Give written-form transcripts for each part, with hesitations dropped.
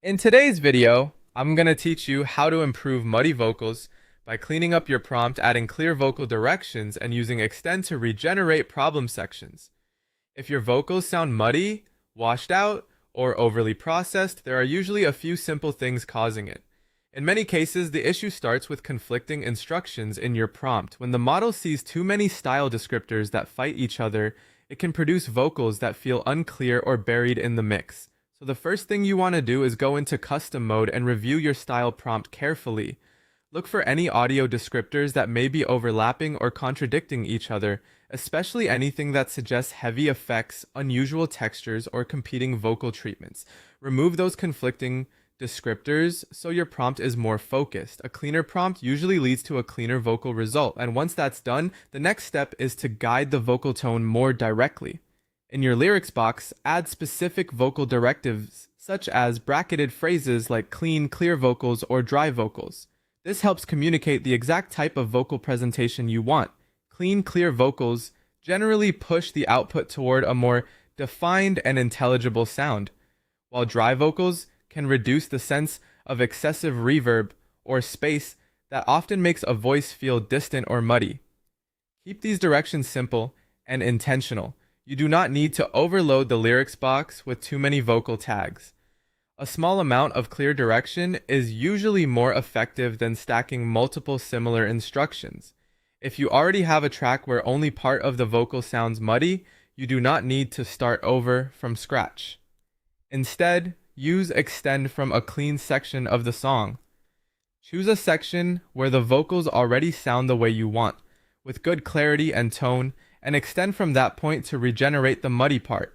In today's video, I'm going to teach you how to improve muddy vocals by cleaning up your prompt, adding clear vocal directions, and using extend to regenerate problem sections. If your vocals sound muddy, washed out, or overly processed, there are usually a few simple things causing it. In many cases, the issue starts with conflicting instructions in your prompt. When the model sees too many style descriptors that fight each other, it can produce vocals that feel unclear or buried in the mix. So the first thing you want to do is go into custom mode and review your style prompt carefully. Look for any audio descriptors that may be overlapping or contradicting each other, especially anything that suggests heavy effects, unusual textures, or competing vocal treatments. Remove those conflicting descriptors so your prompt is more focused. A cleaner prompt usually leads to a cleaner vocal result, and once that's done, the next step is to guide the vocal tone more directly. In your lyrics box, add specific vocal directives such as bracketed phrases like clean, clear vocals or dry vocals. This helps communicate the exact type of vocal presentation you want. Clean, clear vocals generally push the output toward a more defined and intelligible sound, while dry vocals can reduce the sense of excessive reverb or space that often makes a voice feel distant or muddy. Keep these directions simple and intentional. You do not need to overload the lyrics box with too many vocal tags. A small amount of clear direction is usually more effective than stacking multiple similar instructions. If you already have a track where only part of the vocal sounds muddy, you do not need to start over from scratch. Instead, use extend from a clean section of the song. Choose a section where the vocals already sound the way you want, with good clarity and tone, and extend from that point to regenerate the muddy part.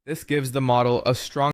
This gives the model a strong